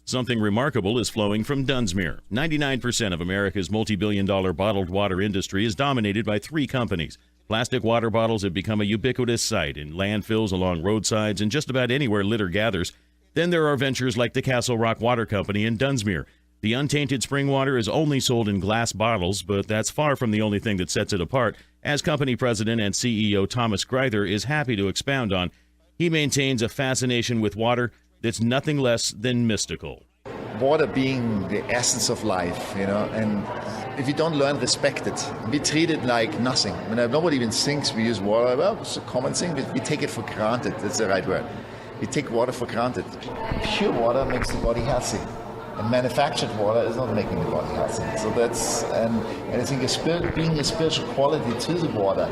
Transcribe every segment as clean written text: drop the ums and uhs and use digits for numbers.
Something remarkable is flowing from Dunsmuir. 99% of America's multi-billion-dollar bottled water industry is dominated by 3 companies. Plastic water bottles have become a ubiquitous sight in landfills, along roadsides, and just about anywhere litter gathers. Then there are ventures like the Castle Rock Water Company in Dunsmuir. The untainted spring water is only sold in glass bottles, but that's far from the only thing that sets it apart, as company president and CEO Thomas Greither is happy to expound on. He maintains a fascination with water that's nothing less than mystical. Water being the essence of life, and if you don't learn, respect it. We treat it like nothing. Nobody even thinks we use water. Well, it's a common thing, but we take it for granted. That's the right word. We take water for granted. Pure water makes the body healthy. And manufactured water is not making the body healthy. So that's, and I think being a spiritual quality to the water,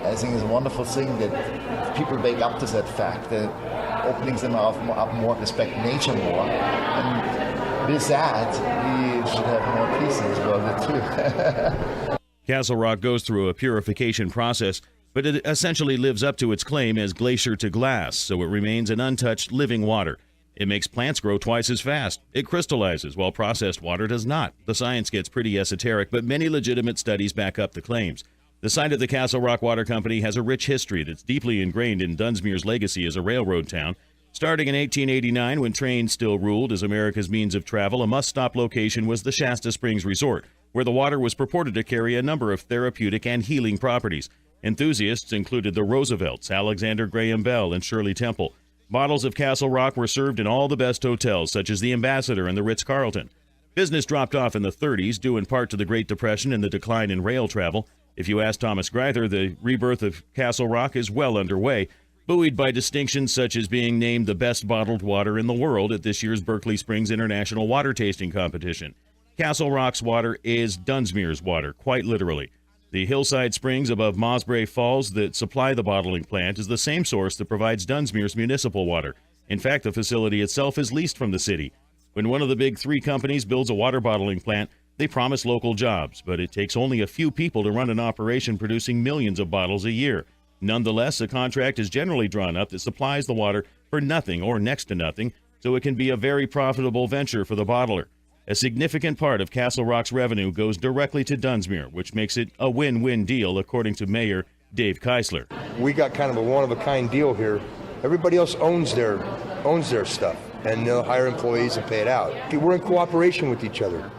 I think is a wonderful thing that people wake up to that fact, that opening them up more, respect nature more. And with that, we should have more peace in this world too. Castle Rock goes through a purification process, but it essentially lives up to its claim as glacier to glass, so it remains an untouched living water. It makes plants grow twice as fast. It crystallizes, while processed water does not. The science gets pretty esoteric, but many legitimate studies back up the claims. The site of the Castle Rock Water Company has a rich history that's deeply ingrained in Dunsmuir's legacy as a railroad town. Starting in 1889, when trains still ruled as America's means of travel, a must-stop location was the Shasta Springs Resort, where the water was purported to carry a number of therapeutic and healing properties. Enthusiasts included the Roosevelts, Alexander Graham Bell, and Shirley Temple. Bottles of Castle Rock were served in all the best hotels, such as the Ambassador and the Ritz-Carlton. Business dropped off in the 30s, due in part to the Great Depression and the decline in rail travel. If you ask Thomas Greither, the rebirth of Castle Rock is well underway, buoyed by distinctions such as being named the best bottled water in the world at this year's Berkeley Springs International Water Tasting Competition. Castle Rock's water is Dunsmuir's water, quite literally. The hillside springs above Mosbrae Falls that supply the bottling plant is the same source that provides Dunsmuir's municipal water. In fact, the facility itself is leased from the city. When one of the big 3 companies builds a water bottling plant, they promise local jobs, but it takes only a few people to run an operation producing millions of bottles a year. Nonetheless, a contract is generally drawn up that supplies the water for nothing or next to nothing, so it can be a very profitable venture for the bottler. A significant part of Castle Rock's revenue goes directly to Dunsmuir, which makes it a win-win deal, according to Mayor Dave Keisler. We got kind of a one-of-a-kind deal here. Everybody else owns their stuff, and they'll hire employees and pay it out. We're in cooperation with each other.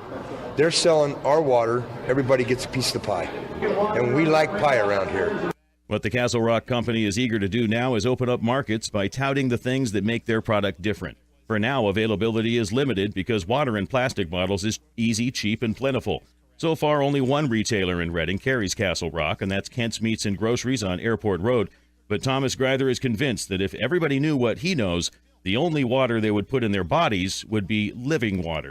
They're selling our water, everybody gets a piece of the pie. And we like pie around here. What the Castle Rock Company is eager to do now is open up markets by touting the things that make their product different. For now, availability is limited because water in plastic bottles is easy, cheap, and plentiful. So far, only one retailer in Reading carries Castle Rock, and that's Kent's Meats and Groceries on Airport Road. But Thomas Greither is convinced that if everybody knew what he knows, the only water they would put in their bodies would be living water.